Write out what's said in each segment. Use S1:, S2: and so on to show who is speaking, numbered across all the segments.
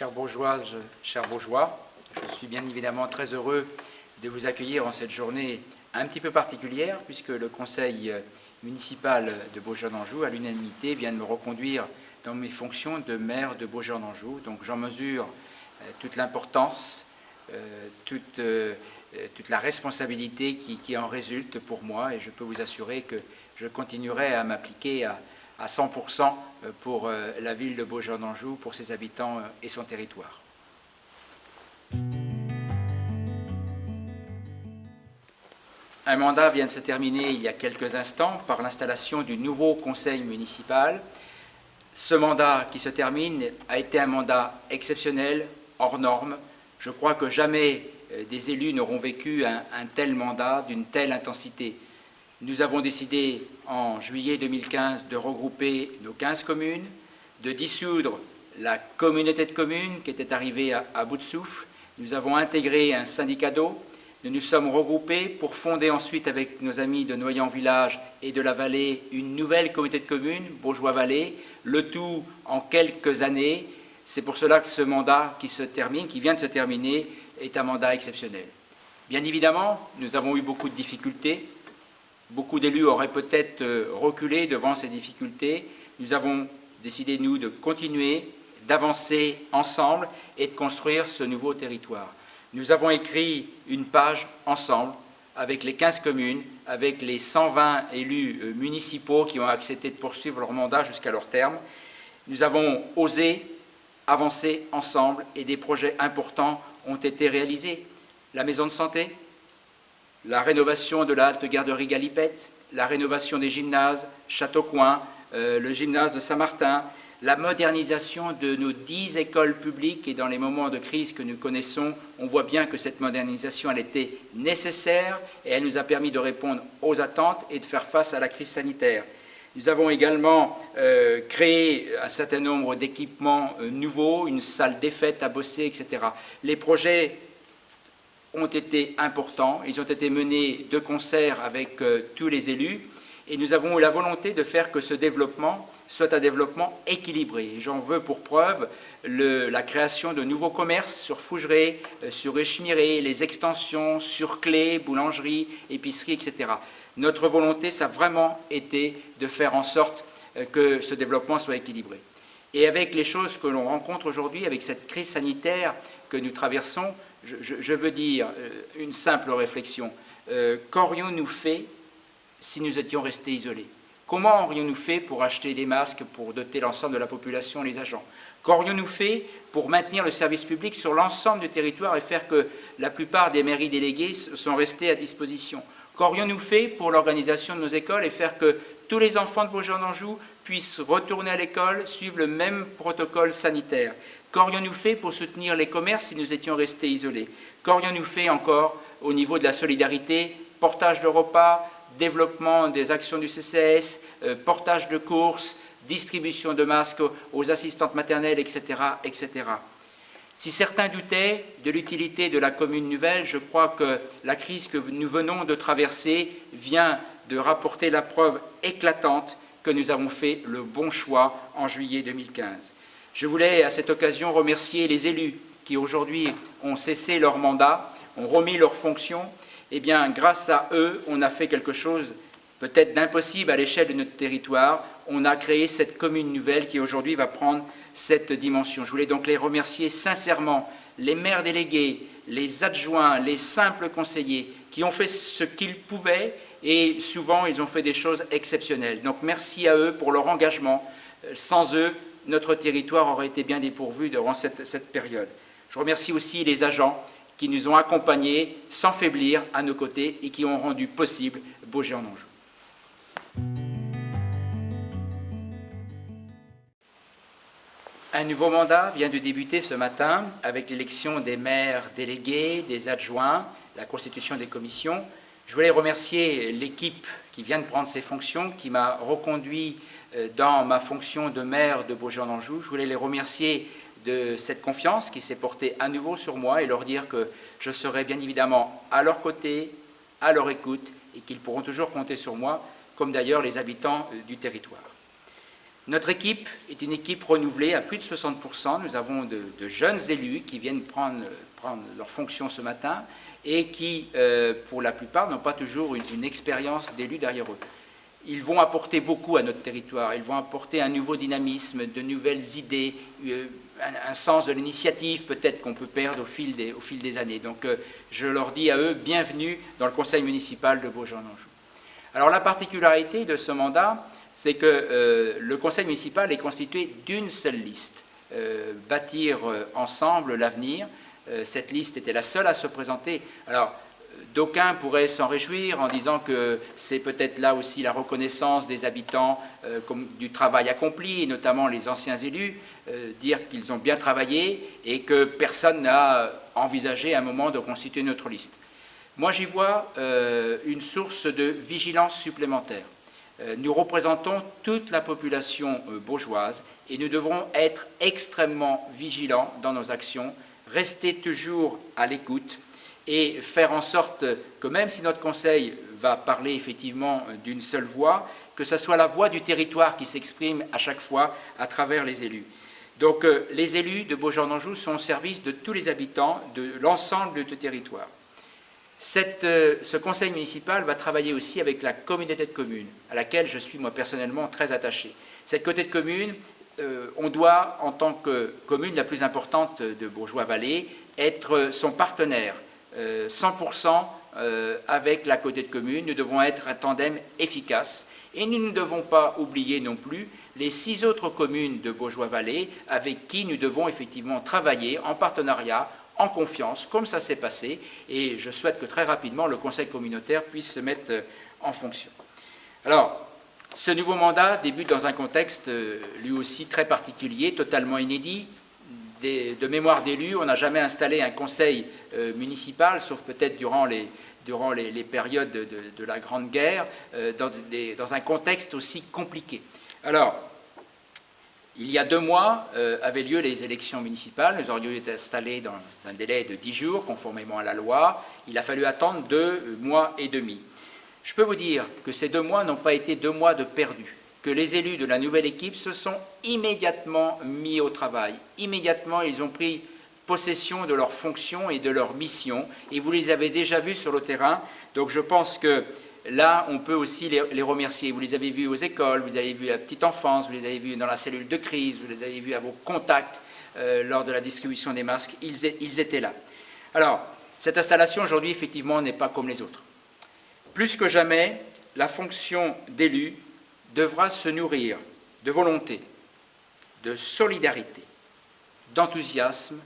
S1: Chères bourgeoises, chers bourgeois, je suis bien évidemment très heureux de vous accueillir en cette journée un petit peu particulière puisque le conseil municipal de Beaujean-d'Anjou, à l'unanimité, vient de me reconduire dans mes fonctions de maire de Beaujean-d'Anjou. Donc j'en mesure toute l'importance, toute la responsabilité qui en résulte pour moi, et je peux vous assurer que je continuerai à m'appliquer à 100% pour la ville de Beaujean-d'Anjou, pour ses habitants et son territoire. Un mandat vient de se terminer il y a quelques instants par l'installation du nouveau conseil municipal. Ce mandat qui se termine a été un mandat exceptionnel, hors norme. Je crois que jamais des élus n'auront vécu un tel mandat d'une telle intensité. Nous avons décidé en juillet 2015 de regrouper nos 15 communes, de dissoudre la communauté de communes qui était arrivée à bout de souffle. Nous avons intégré un syndicat d'eau. Nous nous sommes regroupés pour fonder ensuite avec nos amis de Noyant-Village et de la Vallée une nouvelle communauté de communes, Bourgeois-Vallée, le tout en quelques années. C'est pour cela que ce mandat qui vient de se terminer, est un mandat exceptionnel. Bien évidemment, nous avons eu beaucoup de difficultés. Beaucoup d'élus auraient peut-être reculé devant ces difficultés. Nous avons décidé, nous, de continuer, d'avancer ensemble et de construire ce nouveau territoire. Nous avons écrit une page ensemble avec les 15 communes, avec les 120 élus municipaux qui ont accepté de poursuivre leur mandat jusqu'à leur terme. Nous avons osé avancer ensemble et des projets importants ont été réalisés. La maison de santé, la rénovation de la halte garderie Galipette, la rénovation des gymnases, Châteaucoin, le gymnase de Saint-Martin, la modernisation de nos 10 écoles publiques, et dans les moments de crise que nous connaissons, on voit bien que cette modernisation, elle était nécessaire et elle nous a permis de répondre aux attentes et de faire face à la crise sanitaire. Nous avons également créé un certain nombre d'équipements nouveaux, une salle des fêtes à Bossé, etc. Les projets ont été importants, ils ont été menés de concert avec tous les élus, et nous avons eu la volonté de faire que ce développement soit un développement équilibré. J'en veux pour preuve la création de nouveaux commerces sur Fougeray, sur Échemiré, les extensions sur Clé, boulangerie, épicerie, etc. Notre volonté, ça a vraiment été de faire en sorte que ce développement soit équilibré. Et avec les choses que l'on rencontre aujourd'hui, avec cette crise sanitaire que nous traversons, je veux dire une simple réflexion. Qu'aurions-nous fait si nous étions restés isolés? Comment aurions-nous fait pour acheter des masques, pour doter l'ensemble de la population, les agents? Qu'aurions-nous fait pour maintenir le service public sur l'ensemble du territoire et faire que la plupart des mairies déléguées sont restées à disposition? Qu'aurions-nous fait pour l'organisation de nos écoles et faire que tous les enfants de Beaujean-d'Anjou puissent retourner à l'école, suivre le même protocole sanitaire? Qu'aurions-nous fait pour soutenir les commerces si nous étions restés isolés? Qu'aurions-nous fait encore au niveau de la solidarité, portage de repas, développement des actions du CCAS, portage de courses, distribution de masques aux assistantes maternelles, etc., etc. Si certains doutaient de l'utilité de la commune nouvelle, je crois que la crise que nous venons de traverser vient de rapporter la preuve éclatante que nous avons fait le bon choix en juillet 2015. Je voulais à cette occasion remercier les élus qui aujourd'hui ont cessé leur mandat, ont remis leurs fonctions. Eh bien, grâce à eux, on a fait quelque chose peut-être d'impossible à l'échelle de notre territoire. On a créé cette commune nouvelle qui aujourd'hui va prendre cette dimension. Je voulais donc les remercier sincèrement, les maires délégués, les adjoints, les simples conseillers qui ont fait ce qu'ils pouvaient et souvent ils ont fait des choses exceptionnelles. Donc merci à eux pour leur engagement. Sans eux, notre territoire aurait été bien dépourvu durant cette période. Je remercie aussi les agents qui nous ont accompagnés sans faiblir à nos côtés et qui ont rendu possible Beaujean-d'Anjou. Un nouveau mandat vient de débuter ce matin avec l'élection des maires délégués, des adjoints, la constitution des commissions. Je voulais remercier l'équipe qui vient de prendre ses fonctions, qui m'a reconduit dans ma fonction de maire de Beaujean-d'Anjou. Je voulais les remercier de cette confiance qui s'est portée à nouveau sur moi et leur dire que je serai bien évidemment à leur côté, à leur écoute et qu'ils pourront toujours compter sur moi, comme d'ailleurs les habitants du territoire. Notre équipe est une équipe renouvelée à plus de 60%. Nous avons de jeunes élus qui viennent prendre leurs fonctions ce matin et qui, pour la plupart, n'ont pas toujours une expérience d'élu derrière eux. Ils vont apporter beaucoup à notre territoire, ils vont apporter un nouveau dynamisme, de nouvelles idées, un sens de l'initiative peut-être qu'on peut perdre au fil des années. Donc je leur dis à eux, bienvenue dans le conseil municipal de Baugeant-en-Anjou. Alors la particularité de ce mandat, c'est que le conseil municipal est constitué d'une seule liste, bâtir ensemble l'avenir. Cette liste était la seule à se présenter. Alors, d'aucuns pourraient s'en réjouir en disant que c'est peut-être là aussi la reconnaissance des habitants du travail accompli, et notamment les anciens élus, dire qu'ils ont bien travaillé et que personne n'a envisagé à un moment de constituer notre liste. Moi, j'y vois une source de vigilance supplémentaire. Nous représentons toute la population baugeoise et nous devrons être extrêmement vigilants dans nos actions, rester toujours à l'écoute et faire en sorte que même si notre conseil va parler effectivement d'une seule voix, que ce soit la voix du territoire qui s'exprime à chaque fois à travers les élus. Donc les élus de Baugeant-en-Anjou sont au service de tous les habitants, de l'ensemble du territoire. Ce conseil municipal va travailler aussi avec la communauté de communes, à laquelle je suis moi personnellement très attaché. Cette communauté de communes, on doit, en tant que commune la plus importante de Bourgoin-Vallée, être son partenaire, 100% avec la communauté de communes. Nous devons être un tandem efficace et nous ne devons pas oublier non plus les 6 autres communes de Bourgoin-Vallée avec qui nous devons effectivement travailler en partenariat, en confiance, comme ça s'est passé, et je souhaite que très rapidement le conseil communautaire puisse se mettre en fonction. Alors, ce nouveau mandat débute dans un contexte lui aussi très particulier, totalement inédit. De mémoire d'élus, on n'a jamais installé un conseil municipal, sauf peut-être durant les périodes de la Grande Guerre, dans un contexte aussi compliqué. Alors, il y a 2 mois avaient lieu les élections municipales. Nous aurions été installés dans un délai de 10 jours, conformément à la loi. Il a fallu attendre 2 mois et demi. Je peux vous dire que ces 2 mois n'ont pas été 2 mois de perdus, que les élus de la nouvelle équipe se sont immédiatement mis au travail. Immédiatement, ils ont pris possession de leurs fonctions et de leurs missions, et vous les avez déjà vus sur le terrain. Donc je pense que là, on peut aussi les remercier. Vous les avez vus aux écoles, vous les avez vus à la petite enfance, vous les avez vus dans la cellule de crise, vous les avez vus à vos contacts lors de la distribution des masques. Ils étaient là. Alors, cette installation aujourd'hui, effectivement, n'est pas comme les autres. Plus que jamais, la fonction d'élu devra se nourrir de volonté, de solidarité, d'enthousiasme,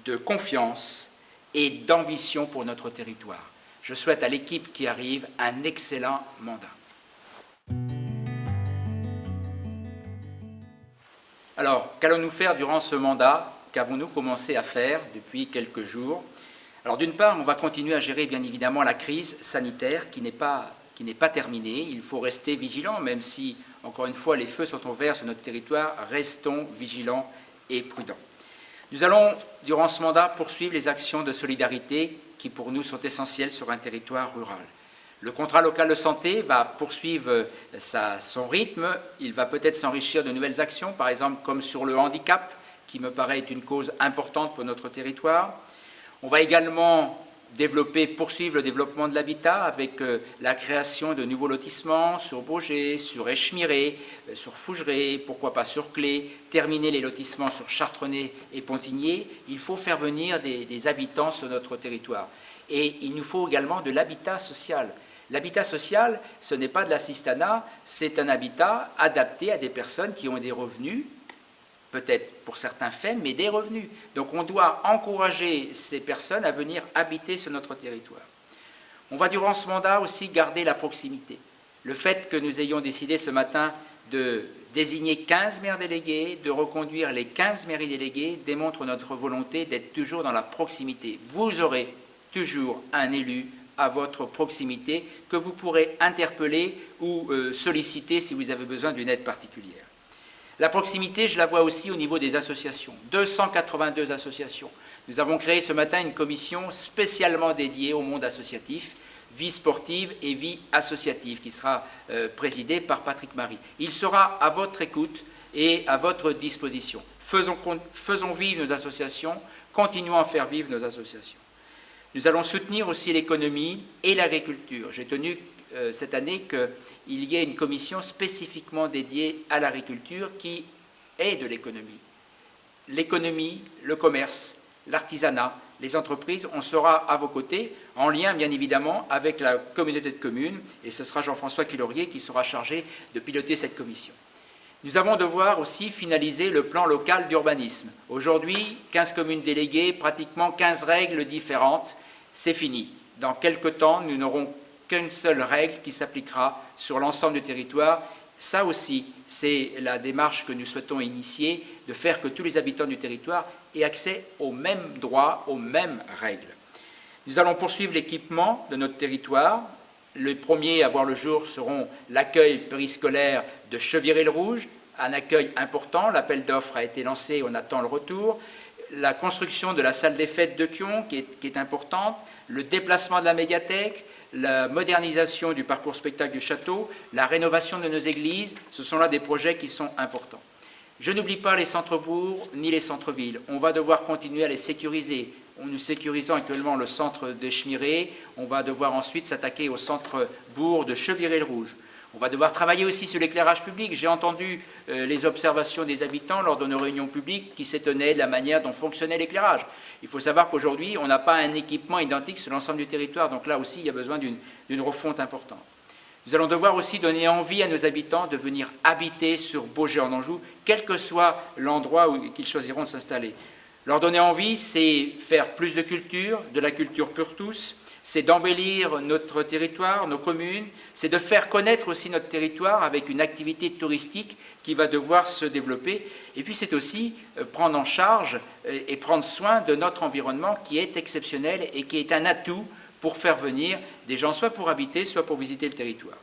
S1: de confiance et d'ambition pour notre territoire. Je souhaite à l'équipe qui arrive un excellent mandat. Alors, qu'allons-nous faire durant ce mandat? Qu'avons-nous commencé à faire depuis quelques jours? Alors, d'une part, on va continuer à gérer, bien évidemment, la crise sanitaire qui n'est pas terminée. Il faut rester vigilant, même si, encore une fois, les feux sont ouverts sur notre territoire. Restons vigilants et prudents. Nous allons, durant ce mandat, poursuivre les actions de solidarité qui, pour nous, sont essentielles sur un territoire rural. Le contrat local de santé va poursuivre son rythme. Il va peut-être s'enrichir de nouvelles actions, par exemple comme sur le handicap, qui me paraît être une cause importante pour notre territoire. On va également poursuivre le développement de l'habitat avec la création de nouveaux lotissements sur Baugé, sur Échemiré, sur Fougeray, pourquoi pas sur Clé, terminer les lotissements sur Chartrené et Pontigné. Il faut faire venir des habitants sur notre territoire. Et il nous faut également de l'habitat social. L'habitat social, ce n'est pas de l'assistanat, c'est un habitat adapté à des personnes qui ont des revenus, peut-être pour certains faibles, mais des revenus. Donc on doit encourager ces personnes à venir habiter sur notre territoire. On va durant ce mandat aussi garder la proximité. Le fait que nous ayons décidé ce matin de désigner 15 maires délégués, de reconduire les 15 mairies déléguées, démontre notre volonté d'être toujours dans la proximité. Vous aurez toujours un élu à votre proximité que vous pourrez interpeller ou solliciter si vous avez besoin d'une aide particulière. La proximité, je la vois aussi au niveau des associations. 282 associations. Nous avons créé ce matin une commission spécialement dédiée au monde associatif, vie sportive et vie associative, qui sera présidée par Patrick Marie. Il sera à votre écoute est à votre disposition. Faisons vivre nos associations, continuons à faire vivre nos associations. Nous allons soutenir aussi l'économie et l'agriculture. J'ai tenu cette année qu'il y ait une commission spécifiquement dédiée à l'agriculture qui est de l'économie. L'économie, le commerce, l'artisanat, les entreprises, on sera à vos côtés, en lien bien évidemment avec la communauté de communes, et ce sera Jean-François Cuillorier qui sera chargé de piloter cette commission. Nous allons devoir aussi finaliser le plan local d'urbanisme. Aujourd'hui, 15 communes déléguées, pratiquement 15 règles différentes, c'est fini. Dans quelques temps, nous n'aurons qu'une seule règle qui s'appliquera sur l'ensemble du territoire. Ça aussi, c'est la démarche que nous souhaitons initier, de faire que tous les habitants du territoire aient accès aux mêmes droits, aux mêmes règles. Nous allons poursuivre l'équipement de notre territoire. Les premiers à voir le jour seront l'accueil périscolaire de Cheviré-le-Rouge, un accueil important. L'appel d'offres a été lancé, on attend le retour. La construction de la salle des fêtes de Thion, qui est importante, le déplacement de la médiathèque, la modernisation du parcours spectacle du château, la rénovation de nos églises, ce sont là des projets qui sont importants. Je n'oublie pas les centres-bourgs ni les centres-villes. On va devoir continuer à les sécuriser. Nous sécurisons actuellement le centre de Chemiré. On va devoir ensuite s'attaquer au centre-bourg de Cheviré-le-Rouge. On va devoir travailler aussi sur l'éclairage public. J'ai entendu les observations des habitants lors de nos réunions publiques qui s'étonnaient de la manière dont fonctionnait l'éclairage. Il faut savoir qu'aujourd'hui, on n'a pas un équipement identique sur l'ensemble du territoire. Donc là aussi, il y a besoin d'une refonte importante. Nous allons devoir aussi donner envie à nos habitants de venir habiter sur Baugé-en-Anjou, quel que soit l'endroit où ils choisiront de s'installer. Leur donner envie, c'est faire plus de culture, de la culture pour tous, c'est d'embellir notre territoire, nos communes, c'est de faire connaître aussi notre territoire avec une activité touristique qui va devoir se développer. Et puis c'est aussi prendre en charge et prendre soin de notre environnement qui est exceptionnel et qui est un atout pour faire venir des gens soit pour habiter, soit pour visiter le territoire.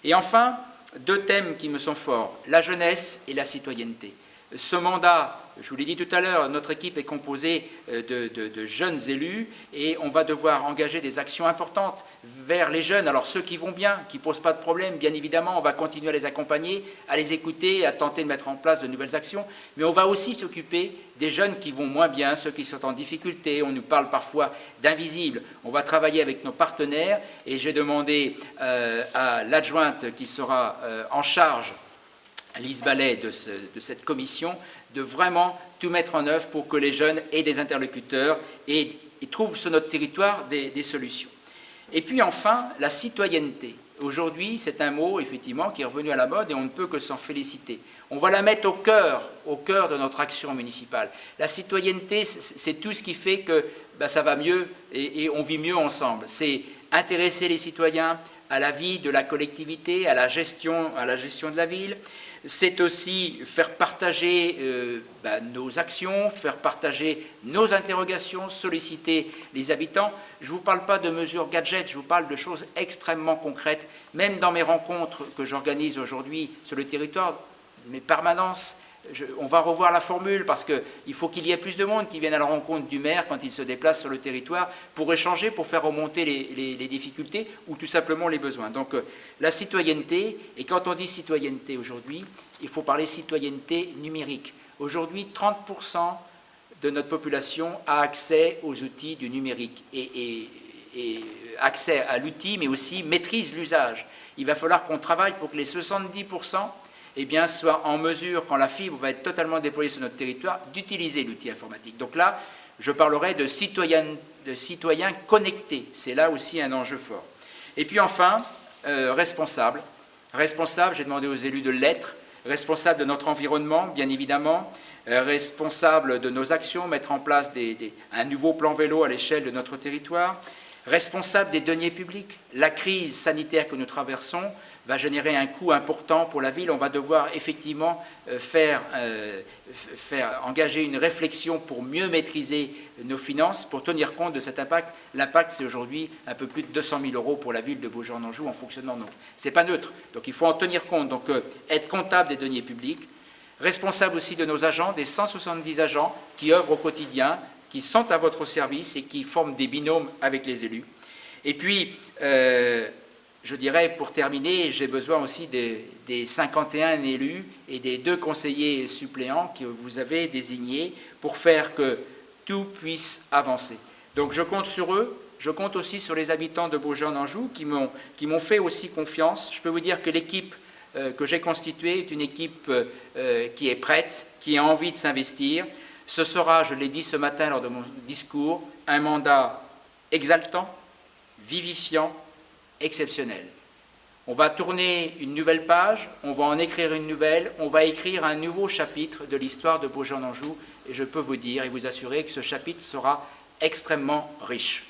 S1: Et enfin, deux thèmes qui me sont forts, la jeunesse et la citoyenneté. Ce mandat, je vous l'ai dit tout à l'heure, notre équipe est composée de jeunes élus et on va devoir engager des actions importantes vers les jeunes. Alors ceux qui vont bien, qui ne posent pas de problème, bien évidemment, on va continuer à les accompagner, à les écouter, à tenter de mettre en place de nouvelles actions. Mais on va aussi s'occuper des jeunes qui vont moins bien, ceux qui sont en difficulté. On nous parle parfois d'invisibles. On va travailler avec nos partenaires et j'ai demandé à l'adjointe qui sera en charge, Lise Ballet, de cette commission, de vraiment tout mettre en œuvre pour que les jeunes aient des interlocuteurs et trouvent sur notre territoire des solutions. Et puis enfin, la citoyenneté. Aujourd'hui, c'est un mot, effectivement, qui est revenu à la mode et on ne peut que s'en féliciter. On va la mettre au cœur de notre action municipale. La citoyenneté, c'est tout ce qui fait que ça va mieux et on vit mieux ensemble. C'est intéresser les citoyens à la vie de la collectivité, à la gestion de la ville. C'est aussi faire partager nos actions, faire partager nos interrogations, solliciter les habitants. Je ne vous parle pas de mesures gadgets, je vous parle de choses extrêmement concrètes. Même dans mes rencontres que j'organise aujourd'hui sur le territoire, mes permanences, on va revoir la formule parce qu'il faut qu'il y ait plus de monde qui vienne à la rencontre du maire quand il se déplace sur le territoire pour échanger, pour faire remonter les difficultés ou tout simplement les besoins. Donc la citoyenneté, et quand on dit citoyenneté aujourd'hui, il faut parler citoyenneté numérique. Aujourd'hui, 30% de notre population a accès aux outils du numérique et accès à l'outil, mais aussi maîtrise l'usage. Il va falloir qu'on travaille pour que les 70% soient en mesure, quand la fibre va être totalement déployée sur notre territoire, d'utiliser l'outil informatique. Donc là, je parlerai de citoyens connectés. C'est là aussi un enjeu fort. Et puis enfin, responsable. Responsable, j'ai demandé aux élus de l'être, responsable de notre environnement, bien évidemment, responsable de nos actions, mettre en place un nouveau plan vélo à l'échelle de notre territoire, responsable des deniers publics. La crise sanitaire que nous traversons va générer un coût important pour la ville. On va devoir effectivement engager une réflexion pour mieux maîtriser nos finances, pour tenir compte de cet impact. L'impact, c'est aujourd'hui un peu plus de 200 000 € pour la ville de Baugé-en-Anjou en fonctionnement. Donc, ce n'est pas neutre. Donc, il faut en tenir compte. Donc, être comptable des deniers publics, responsable aussi de nos agents, des 170 agents qui œuvrent au quotidien, qui sont à votre service et qui forment des binômes avec les élus. Et puis, je dirais, pour terminer, j'ai besoin aussi des 51 élus et des 2 conseillers suppléants que vous avez désignés pour faire que tout puisse avancer. Donc je compte sur eux, je compte aussi sur les habitants de Beaugenne-en-Joux qui m'ont fait aussi confiance. Je peux vous dire que l'équipe que j'ai constituée est une équipe qui est prête, qui a envie de s'investir. Ce sera, je l'ai dit ce matin lors de mon discours, un mandat exaltant, vivifiant, exceptionnel. On va tourner une nouvelle page, on va en écrire une nouvelle, on va écrire un nouveau chapitre de l'histoire de Beaugenne-en-Joux et je peux vous dire et vous assurer que ce chapitre sera extrêmement riche.